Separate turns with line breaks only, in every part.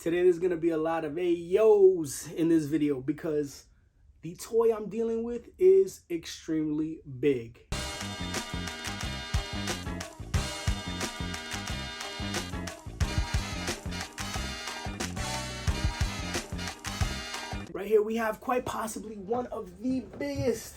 Today there's gonna be a lot of ayos in this video because the toy I'm dealing with is extremely big. Right here we have quite possibly one of the biggest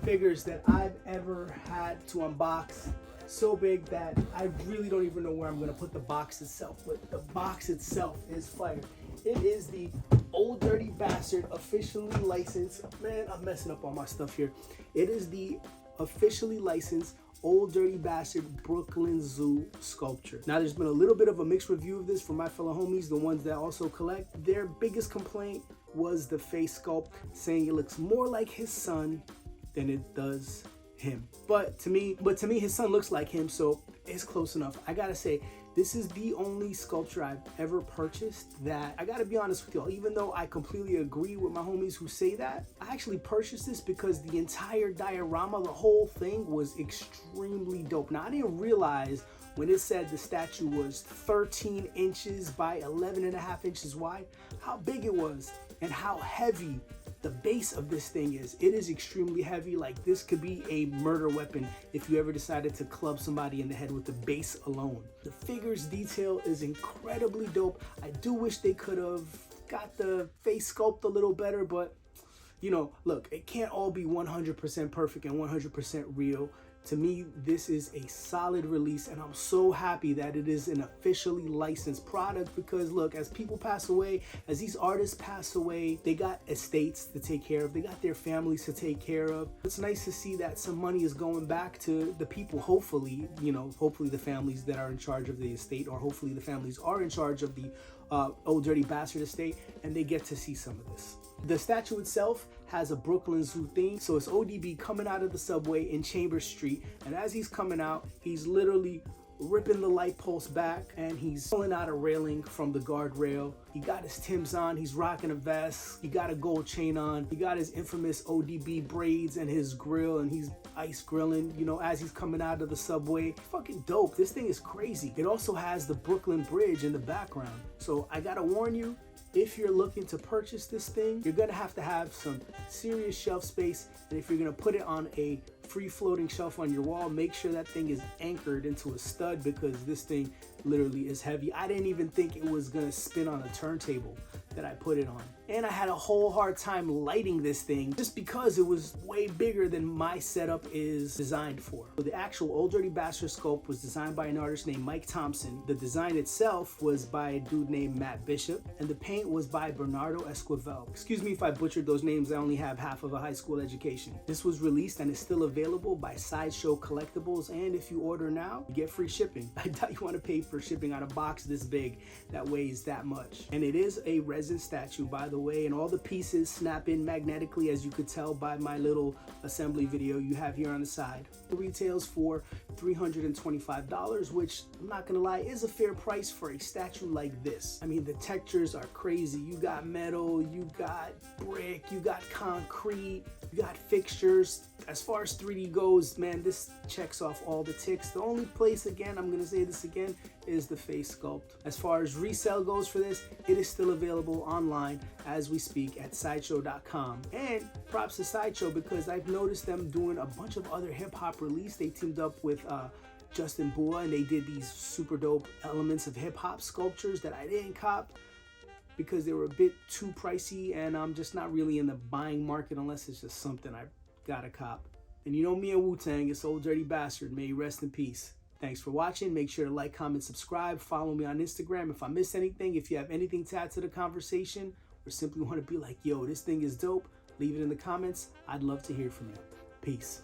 figures that I've ever had to unbox. So big that I really don't even know where I'm gonna put the box itself, but the box itself is fire. It is the Old Dirty Bastard officially licensed, man, I'm messing up all my stuff here. It is the officially licensed Old Dirty Bastard Brooklyn Zoo sculpture. Now there's been a little bit of a mixed review of this from my fellow homies, the ones that also collect. Their biggest complaint was the face sculpt, saying it looks more like his son than it does him. But to me his son looks like him, so it's close enough. I gotta say, this is the only sculpture I've ever purchased that, I gotta be honest with y'all, even though I completely agree with my homies who say that, I actually purchased this because the entire diorama, the whole thing was extremely dope. Now I didn't realize when it said the statue was 13 inches by 11.5 inches wide, how big it was and how heavy the base of this thing is. It is extremely heavy. Like, this could be a murder weapon if you ever decided to club somebody in the head with the base alone. The figure's detail is incredibly dope. I do wish they could have got the face sculpt a little better, but you know, look, it can't all be 100% perfect and 100% real. To me, this is a solid release, and I'm so happy that it is an officially licensed product because look, as people pass away, as these artists pass away, they got estates to take care of, they got their families to take care of. It's nice to see that some money is going back to the people, hopefully, you know, hopefully the families that are in charge of the estate, or hopefully the families are in charge of the Old Dirty Bastard estate, and they get to see some of this. The statue itself has a Brooklyn Zoo theme, so it's ODB coming out of the subway in Chambers Street, and as he's coming out, he's literally ripping the light post back and he's pulling out a railing from the guardrail. He got his Timbs on, he's rocking a vest, he got a gold chain on, he got his infamous ODB braids and his grill, and he's ice grilling, you know, as he's coming out of the subway. Fucking dope. This thing is crazy. It also has the Brooklyn Bridge in the background. So I gotta warn you, if you're looking to purchase this thing, you're gonna have to have some serious shelf space, and if you're gonna put it on a free floating shelf on your wall, make sure that thing is anchored into a stud because this thing literally is heavy. I didn't even think it was gonna spin on a turntable that I put it on. And I had a whole hard time lighting this thing just because it was way bigger than my setup is designed for. So the actual Old Dirty Bastard sculpt was designed by an artist named Mike Thompson. The design itself was by a dude named Matt Bishop, and the paint was by Bernardo Esquivel. Excuse me if I butchered those names, I only have half of a high school education. This was released and is still available by Sideshow Collectibles, and if you order now, you get free shipping. I doubt you want to pay for shipping on a box this big that weighs that much. And it is a resin statue, by the way, and all the pieces snap in magnetically, as you could tell by my little assembly video you have here on the side. It retails for $325, which I'm not gonna lie is a fair price for a statue like this. I mean, the textures are crazy. You got metal, you got brick, you got concrete, you got fixtures. As far as 3D goes, man, this checks off all the ticks. The only place, again, I'm gonna say this again, is the face sculpt. As far as resale goes for this, it is still available online as we speak at sideshow.com. And props to Sideshow because I've noticed them doing a bunch of other hip hop release. They teamed up with Justin Bua, and they did these super dope elements of hip hop sculptures that I didn't cop because they were a bit too pricey, and I'm just not really in the buying market unless it's just something I gotta cop. And you know me and Wu-Tang, it's Old Dirty Bastard. May he rest in peace. Thanks for watching. Make sure to like, comment, subscribe. Follow me on Instagram if I missed anything. If you have anything to add to the conversation or simply want to be like, yo, this thing is dope, leave it in the comments. I'd love to hear from you. Peace.